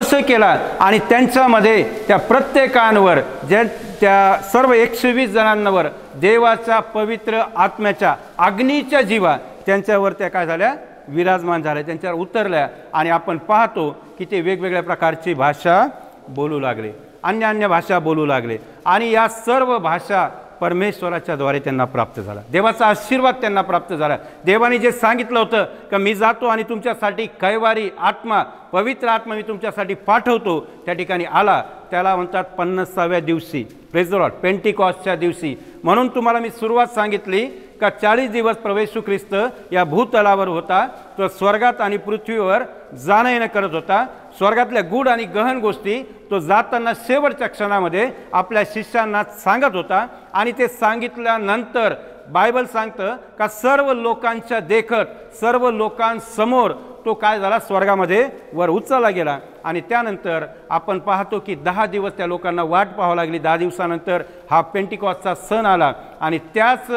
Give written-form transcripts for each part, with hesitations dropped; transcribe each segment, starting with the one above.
स्पर्श केला आणि त्यांच्यामध्ये त्या प्रत्येकांवर जे त्या सर्व 120 जणांवर देवाच्या पवित्र आत्म्याच्या अग्नीच्या जीवा त्यांच्यावर त्या काय झाल्या विराजमान झाल्या, त्यांच्यावर उतरल्या आणि आपण पाहतो की ते वेगवेगळ्या प्रकारची भाषा बोलू लागले, अन्य भाषा बोलू लागले आणि या सर्व भाषा परमेश्वराच्या द्वारे त्यांना प्राप्त झाला, देवाचा आशीर्वाद त्यांना प्राप्त झाला। देवाने जे सांगितलं होतं की मी जातो आणि तुमच्यासाठी कैवारी आत्मा पवित्र आत्मा मी तुमच्यासाठी पाठवतो, त्या ठिकाणी आला, त्याला म्हणतात 50व्या दिवशी, प्रेज द लॉर्ड, पेंटिकॉस्टच्या दिवशी। म्हणून तुम्हाला मी सुरुवात सांगितली का 40 दिवस प्रभू येशू ख्रिस्त या भूतलावर होता, तो स्वर्गात आणि पृथ्वीवर जाणं येणं करत होता, स्वर्गातल्या गूढ आणि गहन गोष्टी तो जाताना शेवटच्या क्षणामध्ये आपल्या शिष्यांना सांगत होता आणि ते सांगितल्यानंतर बायबल सांगतं का सर्व लोकांच्या देखत सर्व लोकांसमोर तो काय झाला स्वर्गामध्ये वर उचलला गेला आणि त्यानंतर आपण पाहतो की 10 दिवस त्या लोकांना वाट पाहावी लागली। 10 दिवसानंतर हा पेंटिकॉस्टचा सण आला आणि त्याच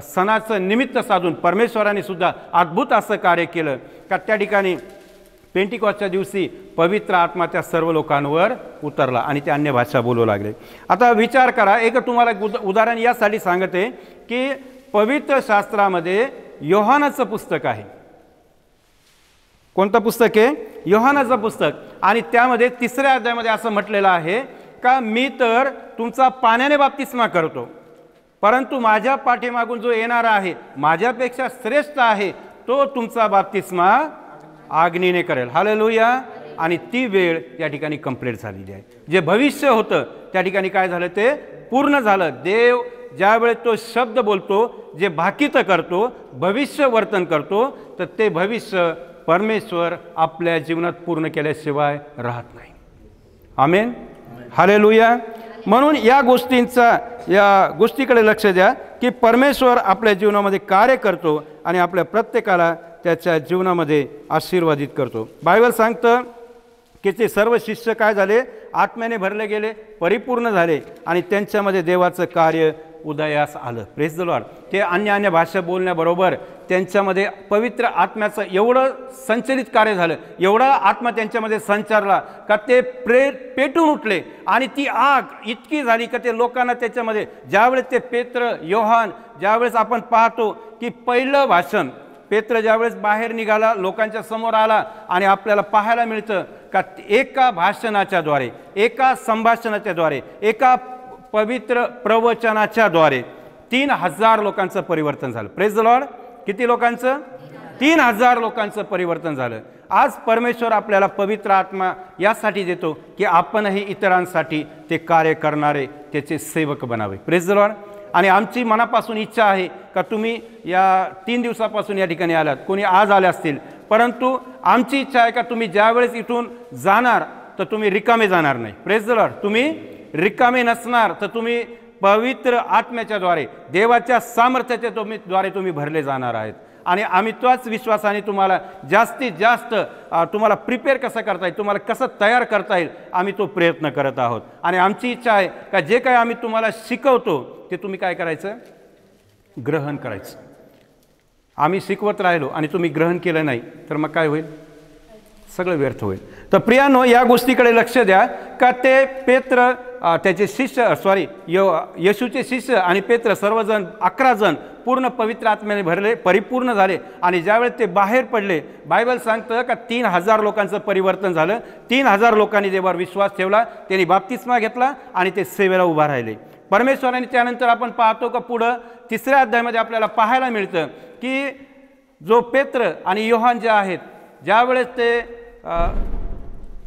सणाचं निमित्त साधून परमेश्वराने सुद्धा अद्भुत असं कार्य केलं का त्या ठिकाणी पेंटिकॉस्टच्या दिवशी पवित्र आत्मा त्या सर्व लोकांवर उतरला आणि ते अन्य भाषा बोलू लागले। आता विचार करा, एक तुम्हाला उदाहरण यासाठी सांगते की पवित्र शास्त्रामध्ये योहानाचं पुस्तक आहे, कोणतं पुस्तक आहे? योहानाचं पुस्तक, आणि त्यामध्ये 3ऱ्या अध्यायामध्ये असं म्हटलेलं आहे का मी तर तुमचा पाण्याने बप्तिस्मा करतो, परंतु माझ्या पाठीमागून जो येणारा आहे माझ्यापेक्षा श्रेष्ठ आहे तो तुमचा बप्तिस्मा अग्नीने करेल। हालेलुया। आणि ती वेळ या ठिकाणी कंप्लीट झालेली आहे, जे भविष्य होतं त्या ठिकाणी काय झालं ते पूर्ण झालं। देव ज्यावेळेस तो शब्द बोलतो, जे भाकित करतो, भविष्य वर्तन करतो, तर ते भविष्य परमेश्वर आपल्या जीवनात पूर्ण केल्याशिवाय राहत नाही। आमेन, हालेलुया। म्हणून या गोष्टीकडे लक्ष द्या की परमेश्वर आपल्या जीवनामध्ये कार्य करतो आणि आपल्या प्रत्येकाला त्याच्या जीवनामध्ये आशीर्वादित करतो। बायबल सांगतं की ते सर्व शिष्य काय झाले, आत्म्याने भरले गेले, परिपूर्ण झाले आणि त्यांच्यामध्ये देवाचं कार्य उदयास आलं। Praise the Lord. ते अन्य भाषा बोलण्याबरोबर त्यांच्यामध्ये पवित्र आत्म्याचं एवढं संचलित कार्य झालं, एवढा आत्मा त्यांच्यामध्ये संचारला का ते पेटून उठले आणि ती आग इतकी झाली का ते लोकांना त्याच्यामध्ये ज्यावेळेस ते पेत्र योहान ज्यावेळेस आपण पाहतो की पहिलं भाषण पेत्र ज्यावेळेस बाहेर निघाला, लोकांच्या समोर आला आणि आपल्याला पाहायला मिळतं का एका भाषणाच्या द्वारे, एका संभाषणाच्या द्वारे, एका पवित्र प्रवचनाच्या द्वारे 3000 लोकांचं परिवर्तन झालं। Praise the Lord. किती लोकांचं? 3000 लोकांचं परिवर्तन झालं। आज परमेश्वर आपल्याला पवित्र आत्मा यासाठी देतो की आपणही इतरांसाठी ते कार्य करणारे त्याचे सेवक बनावे। Praise the Lord. आणि आमची मनापासून इच्छा आहे का तुम्ही या 3 दिवसापासून या ठिकाणी आलात, कोणी आज आले असतील, परंतु आमची इच्छा आहे का तुम्ही ज्यावेळेस इथून जाणार तर तुम्ही रिकामे जाणार नाही। Praise the Lord. तुम्ही रिकामे नसणार, तर तुम्ही पवित्र आत्म्याच्या द्वारे देवाच्या सामर्थ्याच्या द्वारे तुम्ही भरले जाणार आहेत आणि आम्ही त्याच विश्वासाने तुम्हाला जास्तीत जास्त तुम्हाला प्रिपेअर कसं करता येईल, तुम्हाला कसं तयार करता येईल, आम्ही तो प्रयत्न करत आहोत। आणि आमची इच्छा आहे का जे काही आम्ही तुम्हाला शिकवतो ते तुम्ही काय करायचं, ग्रहण करायचं। आम्ही शिकवत राहिलो आणि तुम्ही ग्रहण केलं नाही तर मग काय होईल, सगळं व्यर्थ होईल। तर प्रियानो, या गोष्टीकडे लक्ष द्या का ते पेत्र त्याचे शिष्य येशूचे शिष्य आणि पेत्र सर्वजण 11 जण पूर्ण पवित्र आत्म्याने भरले, परिपूर्ण झाले आणि ज्यावेळेस ते बाहेर पडले, बायबल सांगतं का 3000 लोकांचं परिवर्तन झालं। 3000 लोकांनी देवावर विश्वास ठेवला, त्यांनी बप्तिस्मा घेतला आणि ते सेवेला उभा राहिले। परमेश्वराने त्यानंतर आपण पाहतो का पुढं 3ऱ्या अध्यायामध्ये आपल्याला पाहायला मिळतं की जो पेत्र आणि योहान जे आहेत, ज्यावेळेस ते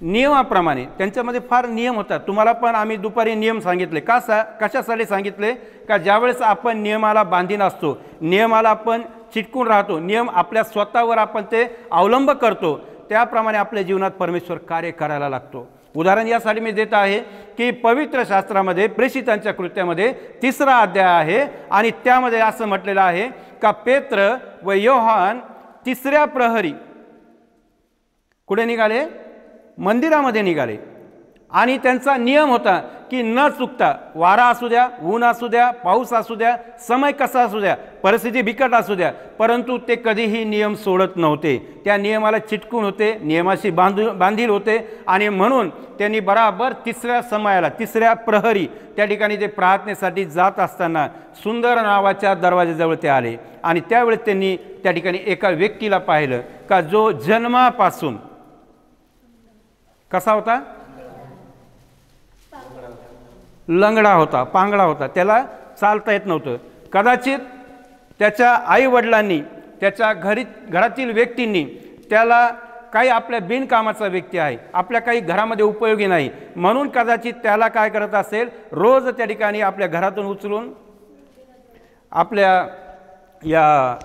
नियमाप्रमाणे त्यांच्यामध्ये फार नियम होतात। तुम्हाला पण आम्ही दुपारी नियम सांगितले, कशासाठी सांगितले का ज्यावेळेस आपण नियमाला बांधीन असतो, नियमाला आपण चिटकून राहतो, नियम आपल्या स्वतःवर आपण ते अवलंब करतो, त्याप्रमाणे आपल्या जीवनात परमेश्वर कार्य करायला लागतो। उदाहरण यासाठी मी देत आहे की पवित्र शास्त्रामध्ये प्रेषितांच्या कृत्यामध्ये 3रा अध्याय आहे आणि त्यामध्ये असं म्हटलेलं आहे का पेत्र व योहान 3ऱ्या प्रहरी कुठे निघाले, मंदिरामध्ये निघाले आणि त्यांचा नियम होता की न चुकता, वारा असू द्या, ऊन असू द्या, पाऊस असू द्या, समय कसा असू द्या, परिस्थिती बिकट असू द्या, परंतु ते कधीही नियम सोडत नव्हते. त्या नियमाला चिटकून होते, नियमाशी बांधील होते. आणि म्हणून त्यांनी बराबर तिसऱ्या समयाला, तिसऱ्या प्रहरी त्या ठिकाणी ते प्रार्थनेसाठी जात असताना सुंदर नावाच्या दरवाजाजवळ ते आले. आणि त्यावेळेस त्यांनी त्या ठिकाणी एका व्यक्तीला पाहिलं का जो जन्मापासून कसा होता, लंगडा होता, पांगडा होता, त्याला चालता येत नव्हतं. कदाचित त्याच्या आईवडिलांनी, त्याच्या घरातील व्यक्तींनी त्याला, काही आपल्या बिनकामाचा व्यक्ती आहे, आपल्या काही घरामध्ये उपयोगी नाही, म्हणून कदाचित त्याला काय करत असेल, रोज त्या ठिकाणी आपल्या घरातून उचलून आपल्या या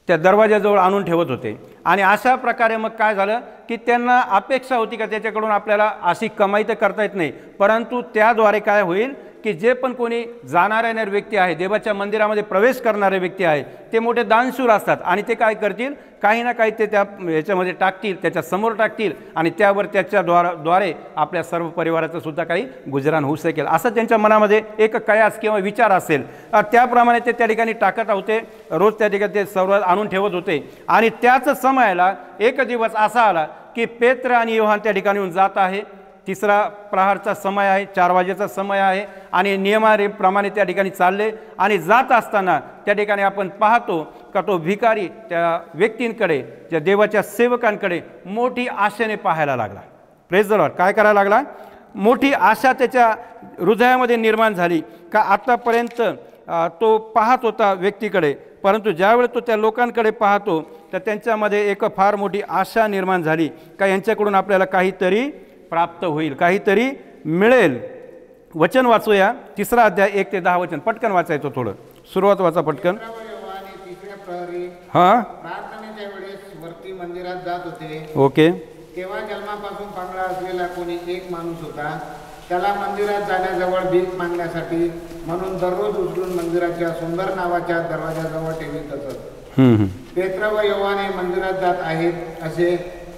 त्या दरवाजाजवळ आणून ठेवत होते. आणि अशा प्रकारे मग काय झालं की त्यांना अपेक्षा होती का त्याच्याकडून आपल्याला अशी कमाई तर करता येत नाही, परंतु त्याद्वारे काय होईल की जे पण कोणी जाणारे येणारे व्यक्ती आहे, देवाच्या मंदिरामध्ये प्रवेश करणारे व्यक्ती आहे, ते मोठे दानशूर असतात. आणि ते काय करतील, काही ना काही ते त्या याच्यामध्ये टाकतील, त्याच्या समोर टाकतील, आणि त्यावर त्याच्या द्वारे आपल्या सर्व परिवाराचं सुद्धा काही गुजराण होऊ शकेल, असं त्यांच्या मनामध्ये एक कयास किंवा विचार असेल. त्याप्रमाणे ते त्या ठिकाणी टाकत होते, रोज त्या ठिकाणी ते सर्व आणून ठेवत होते. आणि त्याच समयाला एक दिवस असा आला की पेत्र आणि योहान त्या ठिकाणी येऊन जात आहे. तिसरा प्रहारचा समय आहे, 4 वाजेचा समय आहे. आणि नियमाप्रमाणे त्या ठिकाणी चालले. आणि जात असताना त्या ठिकाणी आपण पाहतो का तो भिकारी त्या व्यक्तींकडे, त्या देवाच्या सेवकांकडे मोठी आशेने पाहायला लागला. Praise the Lord. काय करायला लागला, मोठी आशा त्याच्या हृदयामध्ये निर्माण झाली का आतापर्यंत तो पाहत होता व्यक्तीकडे, परंतु ज्यावेळेस तो त्या लोकांकडे पाहतो तर त्यांच्यामध्ये एक फार मोठी आशा निर्माण झाली का यांच्याकडून आपल्याला काहीतरी प्राप्त होईल, काहीतरी मिळेल. वचन वाचूया, 3रा अध्याय 1 ते 10 वचन. पटकन वाचायचं, थोडं सुरुवात वाचा पटकन. हां, प्रार्थनेच्या वेळेस वरती मंदिरात जात होते. ओके. तेव्हा जन्मापासून पांगळा असलेला कोणी एक माणूस होता. त्याला मंदिरात जाण्याजवळ भीक मागण्यासाठी म्हणून दररोज उचलून मंदिराच्या सुंदर नावाच्या दरवाजाजवळ ठेवीत असत. पेत्र व योहाने मंदिरात जात आहेत असे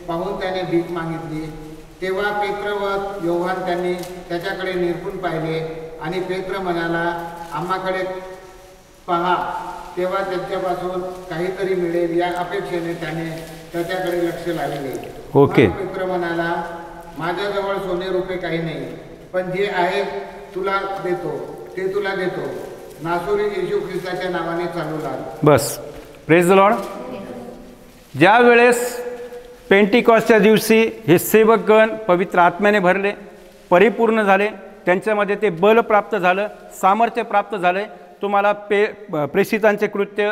पाहून त्याने भीक मागितली. तेव्हा पेत्र व योहान त्यांनी त्याच्याकडे निरखून पाहिले. आणि पेत्र म्हणाला, आम्हाकडे पहा. तेव्हा त्यांच्यापासून काहीतरी मिळेल या अपेक्षेने त्याने त्याच्याकडे लक्ष लागले. ओके. पेत्र म्हणाला, माझ्याजवळ सोने रुपये काही नाही, पण जे आहे तुला देतो, ते तुला देतो. नासोरी येशू ख्रिस्ताच्या नावाने चालू लाग. बस. Praise the Lord. ज्या वेळेस पेंटिकॉस्टच्या दिवशी हे सेवकगण पवित्र आत्म्याने भरले, परिपूर्ण झाले, त्यांच्यामध्ये ते बल प्राप्त झालं, सामर्थ्य प्राप्त झाले. तुम्हाला प्रेषितांचे कृत्य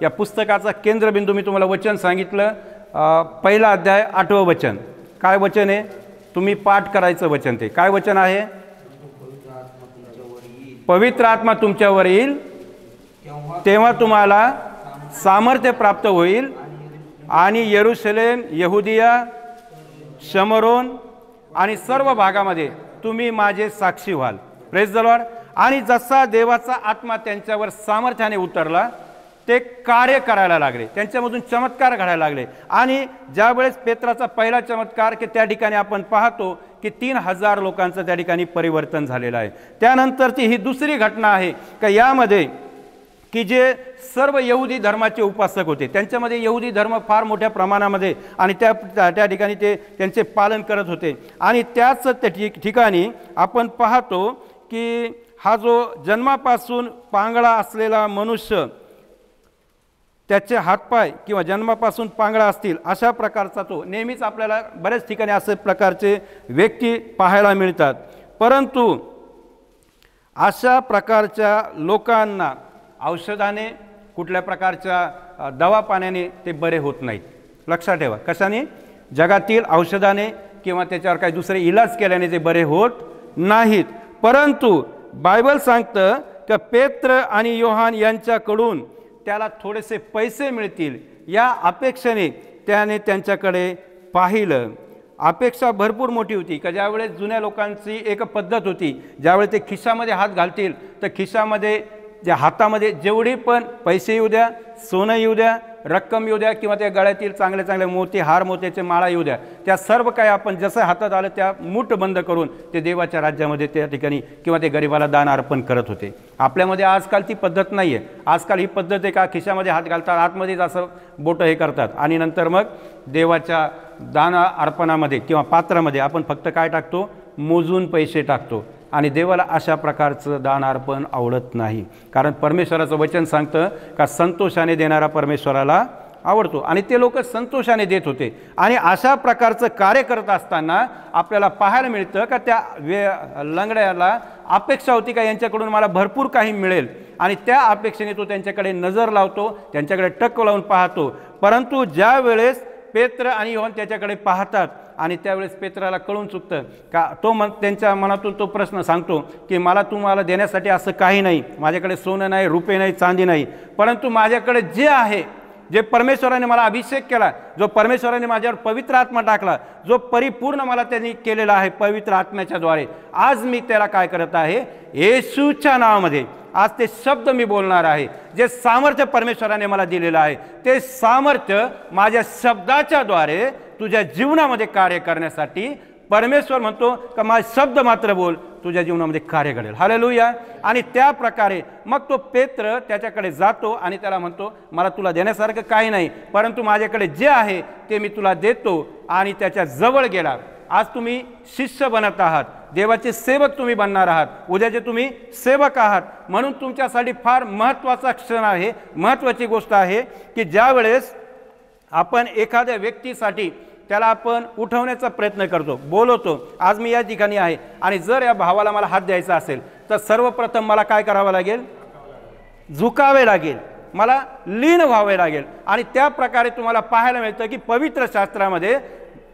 या पुस्तकाचा केंद्रबिंदू मी तुम्हाला वचन सांगितलं. 1 अध्याय 8वं वचन. काय वचन आहे, तुम्ही पाठ करायचं वचन. ते काय वचन आहे, पवित्र आत्मा तुमच्यावर येईल तेव्हा तुम्हाला सामर्थ्य प्राप्त होईल आणि यरूशलेम, यहुदिया, शमरोन आणि सर्व भागामध्ये तुम्ही माझे साक्षी व्हाल. Praise the Lord. आणि जसा देवाचा आत्मा त्यांच्यावर सामर्थ्याने उतरला, ते कार्य करायला लागले, त्यांच्यामधून चमत्कार घडायला लागले. आणि ज्यावेळेस पेत्राचा पहिला चमत्कार की त्या ठिकाणी आपण पाहतो की 3000 लोकांचं त्या ठिकाणी परिवर्तन झालेलं आहे. त्यानंतरची ही दुसरी घटना आहे का यामध्ये की जे सर्व यहुदी धर्माचे उपासक होते, त्यांच्यामध्ये यहुदी धर्म फार मोठ्या प्रमाणामध्ये आणि त्या ठिकाणी ते त्यांचे पालन करत होते. आणि त्याच ठिकाणी आपण पाहतो की हा जो जन्मापासून पांगळा असलेला मनुष्य, त्याचे हातपाय किंवा जन्मापासून पांगळा असतील अशा प्रकारचा तो, नेहमीच आपल्याला बऱ्याच ठिकाणी असे प्रकारचे व्यक्ती पाहायला मिळतात. परंतु अशा प्रकारच्या लोकांना औषधाने, कुठल्या प्रकारच्या दवापाण्याने ते बरे होत नाहीत. लक्षात ठेवा. कशाने? जगातील औषधाने किंवा त्याच्यावर काही दुसरे इलाज केल्याने ते बरे होत नाहीत. परंतु बायबल सांगतं की पेत्र आणि योहान यांच्याकडून त्याला थोडेसे पैसे मिळतील या अपेक्षेने त्याने त्यांच्याकडे पाहिलं. अपेक्षा भरपूर मोठी होती का ज्यावेळेस जुन्या लोकांची एक पद्धत होती, ज्यावेळेस ते खिशामध्ये हात घालतील तर खिशामध्ये, ज्या हातामध्ये जेवढे पण पैसे येऊ द्या, सोनं येऊ द्या, रक्कम येऊ द्या किंवा त्या गळ्यातील चांगले चांगले मोती हार मोत्याचे माळा येऊ द्या, त्या सर्व काही आपण जसं हातात आलं त्या मूठ बंद करून ते देवाच्या राज्यामध्ये त्या ठिकाणी किंवा ते गरिबाला दान अर्पण करत होते. आपल्यामध्ये आजकाल ती पद्धत नाही आहे. आजकाल ही पद्धत आहे का खिशामध्ये हात घालतात, आतमध्येच असं बोटं हे करतात आणि नंतर मग देवाच्या दान अर्पणामध्ये किंवा पात्रामध्ये आपण फक्त काय टाकतो, मोजून पैसे टाकतो. आणि देवाला अशा प्रकारचं दान अर्पण आवडत नाही. कारण परमेश्वराचं वचन सांगतं का संतोषाने देणारा परमेश्वराला आवडतो आणि ते लोक संतोषाने देत होते. आणि अशा प्रकारचं कार्य करत असताना आपल्याला पाहायला मिळतं का त्या लंगड्याला अपेक्षा होती का यांच्याकडून मला भरपूर काही मिळेल आणि त्या अपेक्षेने तो त्यांच्याकडे नजर लावतो, त्यांच्याकडे टक लावून पाहतो. परंतु ज्या वेळेस पेत्र आणि योहान त्याच्याकडे पाहतात आणि त्यावेळेस पेत्राला कळून चुकतं का तो त्यांच्या मनातून तो प्रश्न सांगतो की तुम्हाला देण्यासाठी असं काही नाही, माझ्याकडे सोनं नाही, रुपये नाही, चांदी नाही, परंतु माझ्याकडे जे आहे, जे परमेश्वराने मला अभिषेक केला, जो परमेश्वराने माझ्यावर पवित्र आत्मा टाकला, जो परिपूर्ण मला त्यांनी केलेला आहे पवित्र आत्म्याच्या द्वारे, आज मी त्याला काय करत आहे, येशूच्या नावामध्ये आज ते शब्द मी बोलणार आहे. जे सामर्थ्य परमेश्वराने मला दिलेलं आहे ते सामर्थ्य माझ्या शब्दाच्या द्वारे तुझ्या जीवनामध्ये कार्य करण्यासाठी परमेश्वर म्हणतो का माझे शब्द मात्र बोल, तुझ्या जीवनामध्ये कार्य घडेल. हालेलुया. आणि त्या प्रकारे मग तो पेत्र त्याच्याकडे जातो आणि त्याला म्हणतो मला तुला देण्यासारखं काही नाही, परंतु माझ्याकडे जे आहे ते मी तुला देतो. आणि त्याच्या जवळ गेला. आज तुम्ही शिष्य बनत आहात, देवाचे सेवक तुम्ही बनणार आहात, उद्याचे तुम्ही सेवक आहात. म्हणून तुमच्यासाठी फार महत्त्वाचा क्षण आहे, महत्त्वाची गोष्ट आहे की ज्या वेळेस आपण एखाद्या व्यक्तीसाठी त्याला आपण उठवण्याचा प्रयत्न करतो, बोलवतो, आज मी या ठिकाणी आहे आणि जर या भावाला मला हात द्यायचा असेल तर सर्वप्रथम मला काय करावं लागेल, झुकावे लागेल, मला लीन व्हावे लागेल. आणि त्या प्रकारे तुम्हाला पाहायला मिळतं की पवित्र शास्त्रामध्ये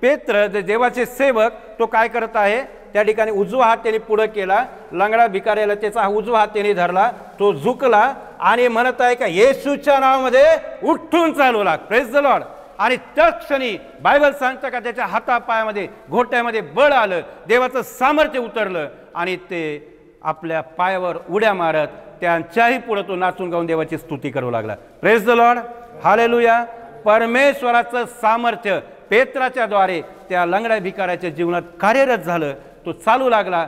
पेत्र देवाचे सेवक तो काय करत आहे, त्या ठिकाणी उजवा हात त्याने पुढे केला, लंगडा भिकाऱ्याला त्याचा उजवा हात त्याने धरला, तो झुकला आणि म्हणत आहे का येशूच्या नावामध्ये उठून चालू लाग. Praise the Lord. आणि त्याच क्षणी बायबल सांगतं का त्याच्या हातापायामध्ये घोट्यामध्ये बळ आलं, देवाचं सामर्थ्य उतरलं आणि ते आपल्या पायावर उड्या मारत त्यांच्याही पुढे तो नाचून गाऊन देवाची स्तुती करू लागला. Praise the Lord. हालेलुया. परमेश्वराचं सामर्थ्य पेत्राच्या द्वारे त्या लंगड्या भिकाऱ्याच्या जीवनात कार्यरत झालं. तो चालू लागला